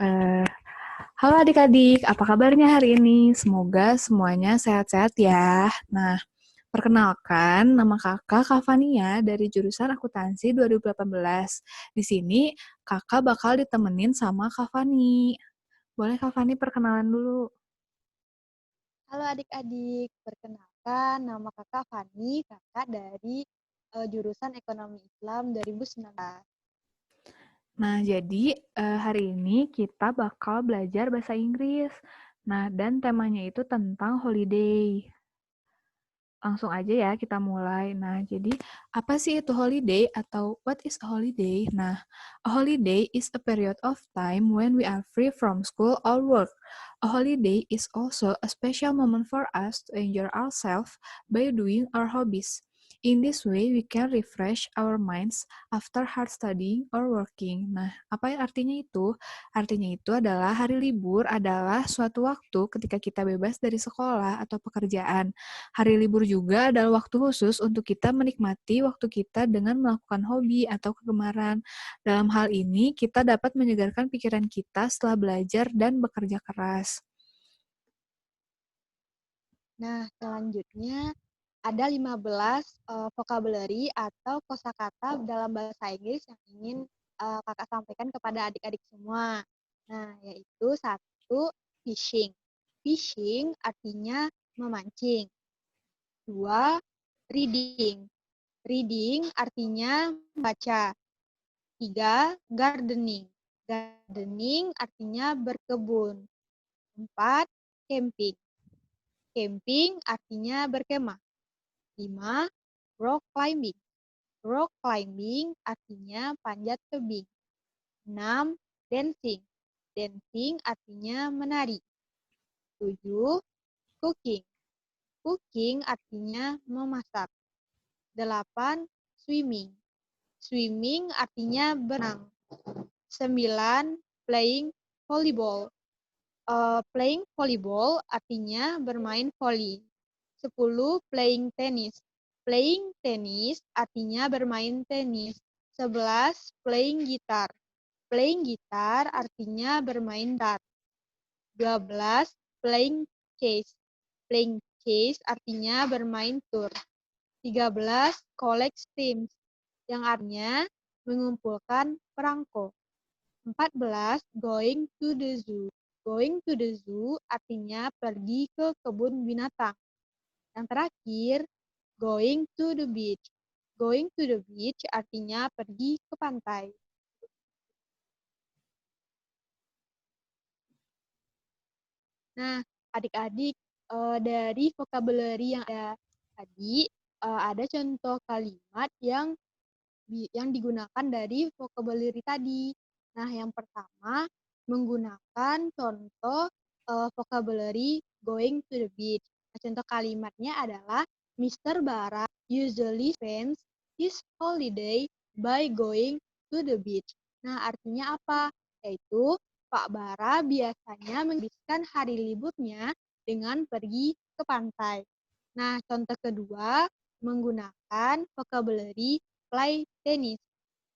Eh, Halo adik-adik, apa kabarnya hari ini? Semoga semuanya sehat-sehat ya. Nah, perkenalkan, nama kakak Kavania dari jurusan Akuntansi 2018. Di sini kakak bakal ditemenin sama Kavani. Boleh Kavani perkenalan dulu? Halo adik-adik, perkenalkan nama kakak Fani, kakak dari jurusan Ekonomi Islam 2019. Nah, jadi hari ini kita bakal belajar bahasa Inggris. Nah, dan temanya itu tentang holiday. Langsung aja ya kita mulai. Nah, jadi apa sih itu holiday atau what is a holiday? Nah, a holiday is a period of time when we are free from school or work. A holiday is also a special moment for us to enjoy ourselves by doing our hobbies. In this way, we can refresh our minds after hard studying or working. Nah, apa artinya itu? Artinya itu adalah hari libur adalah suatu waktu ketika kita bebas dari sekolah atau pekerjaan. Hari libur juga adalah waktu khusus untuk kita menikmati waktu kita dengan melakukan hobi atau kegemaran. Dalam hal ini, kita dapat menyegarkan pikiran kita setelah belajar dan bekerja keras. Nah, selanjutnya ada 15 vocabulary atau kosakata dalam bahasa Inggris yang ingin kakak sampaikan kepada adik-adik semua. Nah, yaitu satu, fishing. Fishing artinya memancing. Dua, reading. Reading artinya membaca. Tiga, gardening. Gardening artinya berkebun. Empat, camping. Camping artinya berkemah. Lima, rock climbing. Rock climbing artinya panjat tebing. Enam, dancing. Dancing artinya menari. Tujuh, cooking. Cooking artinya memasak. Delapan, swimming. Swimming artinya berenang. 9. Playing volleyball. Playing volleyball artinya bermain volley. 10. Playing tennis. Playing tennis artinya bermain tenis. 11. Playing gitar. Playing gitar artinya bermain gitar. 12. Playing chess. Playing chess artinya bermain tur. 13. Collect stamps, yang artinya mengumpulkan perangko. 14. Going to the zoo. Going to the zoo artinya pergi ke kebun binatang. Yang terakhir, going to the beach. Going to the beach artinya pergi ke pantai. Nah, adik-adik, dari vocabulary yang ada tadi, ada contoh kalimat yang digunakan dari vocabulary tadi. Nah, yang pertama menggunakan contoh vocabulary going to the beach. Nah, contoh kalimatnya adalah Mr. Bara usually spends his holiday by going to the beach. Nah, artinya apa? Yaitu Pak Bara biasanya menghabiskan hari liburnya dengan pergi ke pantai. Nah, contoh kedua menggunakan vocabulary play tennis.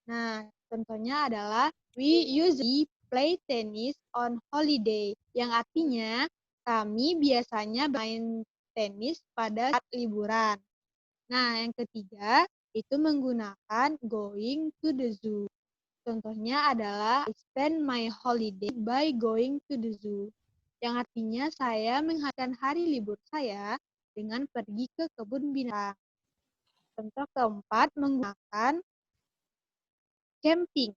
Nah, contohnya adalah we usually play tennis on holiday, yang artinya kami biasanya main tenis pada saat liburan. Nah, yang ketiga itu menggunakan going to the zoo. Contohnya adalah I spend my holiday by going to the zoo, yang artinya saya menghabiskan hari libur saya dengan pergi ke kebun binatang. Contoh keempat menggunakan camping.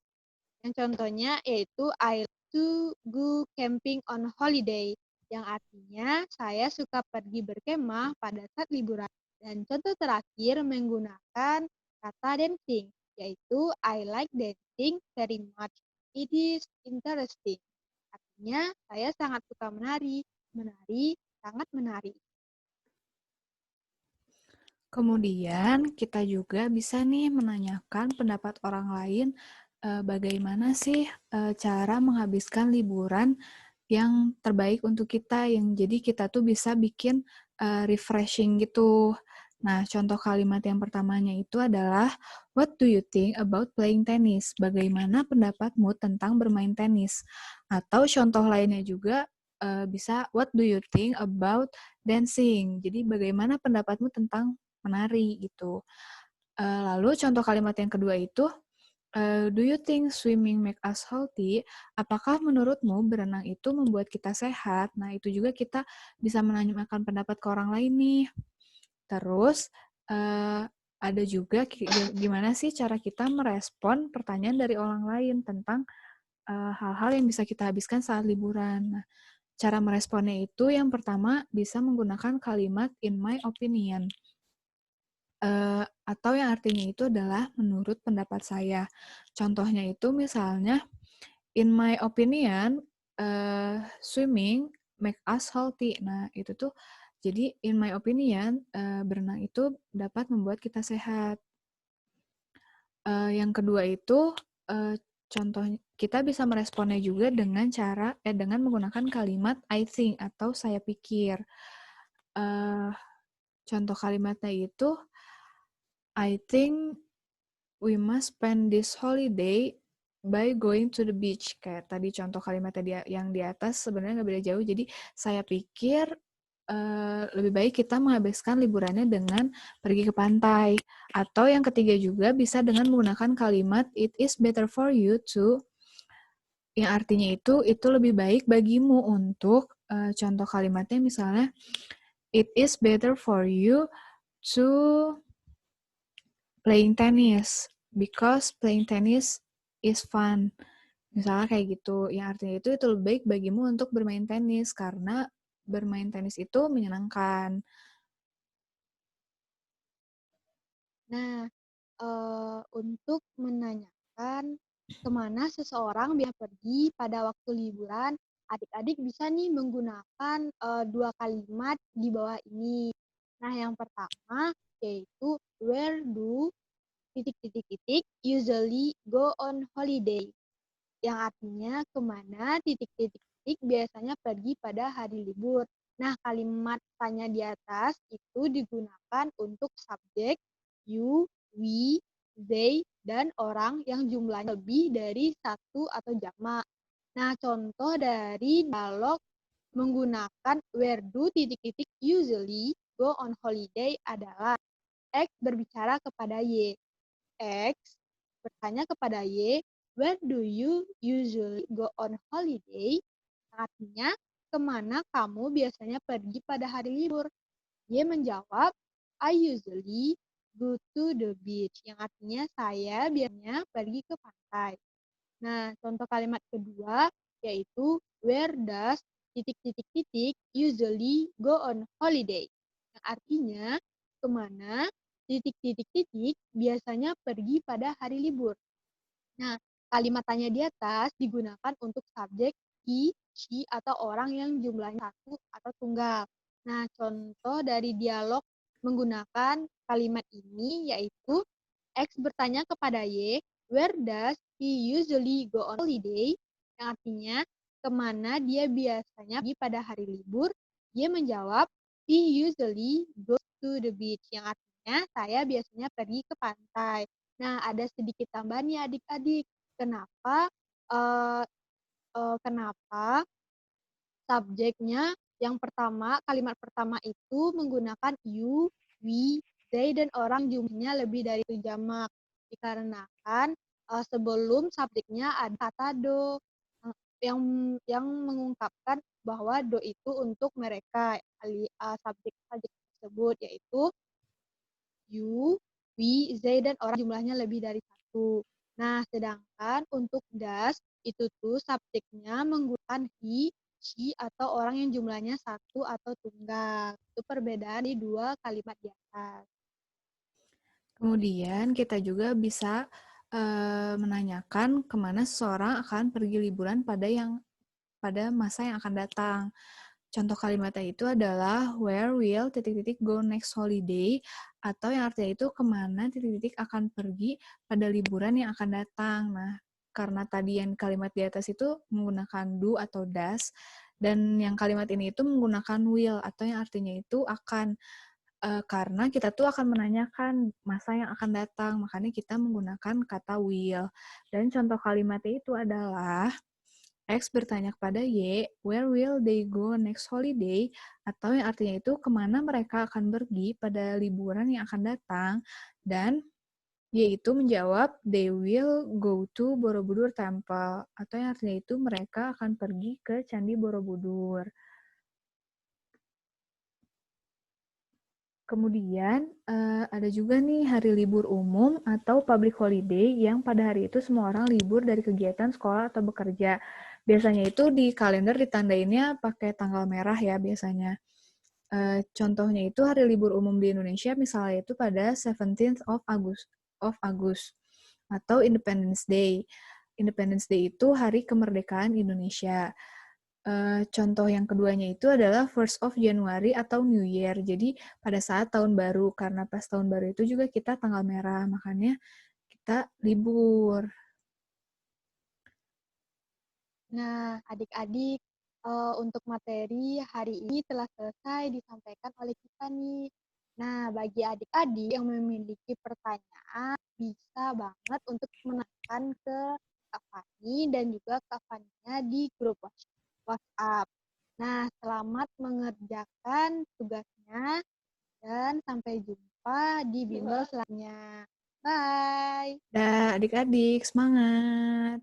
Yang contohnya yaitu I like to go camping on holiday, yang artinya saya suka pergi berkemah pada saat liburan. Dan contoh terakhir menggunakan kata dancing, yaitu I like dancing very much. It is interesting. Artinya saya sangat suka menari. Menari sangat menarik. Kemudian kita juga bisa nih menanyakan pendapat orang lain bagaimana sih cara menghabiskan liburan yang terbaik untuk kita, yang jadi kita tuh bisa bikin refreshing gitu. Nah, contoh kalimat yang pertamanya itu adalah, what do you think about playing tennis? Bagaimana pendapatmu tentang bermain tenis? Atau contoh lainnya juga bisa, what do you think about dancing? Jadi, bagaimana pendapatmu tentang menari gitu. Lalu contoh kalimat yang kedua itu, do you think swimming make us healthy? Apakah menurutmu berenang itu membuat kita sehat? Nah, itu juga kita bisa menanyakan pendapat ke orang lain nih. Terus, ada juga gimana sih cara kita merespon pertanyaan dari orang lain tentang hal-hal yang bisa kita habiskan saat liburan. Nah, cara meresponnya itu yang pertama bisa menggunakan kalimat in my opinion. Atau yang artinya itu adalah menurut pendapat saya. Contohnya itu misalnya, in my opinion, swimming make us healthy. Nah, itu tuh jadi in my opinion, berenang itu dapat membuat kita sehat. Yang kedua itu, contohnya kita bisa meresponnya juga dengan dengan menggunakan kalimat I think atau saya pikir. Contoh kalimatnya itu, I think we must spend this holiday by going to the beach. Kayak tadi contoh kalimatnya yang di atas sebenarnya nggak beda jauh. Jadi saya pikir lebih baik kita menghabiskan liburannya dengan pergi ke pantai. Atau yang ketiga juga bisa dengan menggunakan kalimat it is better for you to, yang artinya itu lebih baik bagimu untuk, contoh kalimatnya misalnya, it is better for you to playing tennis because playing tennis is fun. Misalnya kayak gitu, yang artinya itu lebih baik bagimu untuk bermain tenis karena bermain tenis itu menyenangkan. Nah, untuk menanyakan kemana seseorang bisa pergi pada waktu liburan, adik-adik bisa nih menggunakan dua kalimat di bawah ini. Nah, yang pertama yaitu where do titik-titik-titik usually go on holiday, yang artinya kemana titik-titik-titik biasanya pergi pada hari libur. Nah, kalimat tanya di atas itu digunakan untuk subjek you, we, they, dan orang yang jumlahnya lebih dari satu atau jamak. Nah, contoh dari dialog menggunakan where do titik-titik usually go on holiday adalah X berbicara kepada Y. X bertanya kepada Y, where do you usually go on holiday? Artinya, kemana kamu biasanya pergi pada hari libur? Y menjawab, I usually go to the beach, yang artinya saya biasanya pergi ke pantai. Nah, contoh kalimat kedua yaitu where does titik-titik-titik usually go on holiday, yang artinya kemana titik-titik-titik biasanya pergi pada hari libur. Nah, kalimat tanya di atas digunakan untuk subjek he, she, atau orang yang jumlahnya satu atau tunggal. Nah, contoh dari dialog menggunakan kalimat ini yaitu X bertanya kepada Y, where does he usually go on holiday? Yang artinya, kemana dia biasanya pergi pada hari libur? Y menjawab, he usually goes to the beach. Yang artinya, saya biasanya pergi ke pantai. Nah, ada sedikit tambahan nih adik-adik. Kenapa kenapa subjeknya yang pertama, kalimat pertama itu menggunakan you, we, they, dan orang jumlahnya lebih dari 1 jamak. Dikarenakan sebelum subjeknya ada kata do yang mengungkapkan bahwa do itu untuk mereka, subjek tersebut yaitu you, we, they, dan orang jumlahnya lebih dari 1. Nah, sedangkan untuk das itu tuh subjeknya menggunakan he, she, atau orang yang jumlahnya 1 atau tunggal. Itu perbedaan di dua kalimat di atas. Kemudian kita juga bisa menanyakan kemana seseorang akan pergi liburan pada masa yang akan datang. Contoh kalimatnya itu adalah where will titik-titik go next holiday, atau yang artinya itu kemana titik-titik akan pergi pada liburan yang akan datang. Nah, karena tadi yang kalimat di atas itu menggunakan do atau does, dan yang kalimat ini itu menggunakan will atau yang artinya itu akan. karena kita tuh akan menanyakan masa yang akan datang, makanya kita menggunakan kata will. Dan contoh kalimatnya itu adalah X bertanya kepada Y, where will they go next holiday? Atau yang artinya itu kemana mereka akan pergi pada liburan yang akan datang. Dan Y itu menjawab, they will go to Borobudur Temple. Atau yang artinya itu mereka akan pergi ke Candi Borobudur. Kemudian ada juga nih hari libur umum atau public holiday yang pada hari itu semua orang libur dari kegiatan sekolah atau bekerja. Biasanya itu di kalender ditandainnya pakai tanggal merah ya biasanya. Contohnya itu hari libur umum di Indonesia misalnya itu pada 17th of August atau Independence Day. Independence Day itu hari kemerdekaan Indonesia. Contoh yang keduanya itu adalah 1st of January atau New Year. Jadi pada saat tahun baru, karena pas tahun baru itu juga kita tanggal merah, makanya kita libur. Nah, adik-adik, untuk materi hari ini telah selesai disampaikan oleh kita nih. Nah, bagi adik-adik yang memiliki pertanyaan, bisa banget untuk menanyakan ke Kak Fani dan juga Kak Faninya di grup WhatsApp. Nah, selamat mengerjakan tugasnya dan sampai jumpa di bimbel selanjutnya. Bye! Dah, adik-adik, semangat!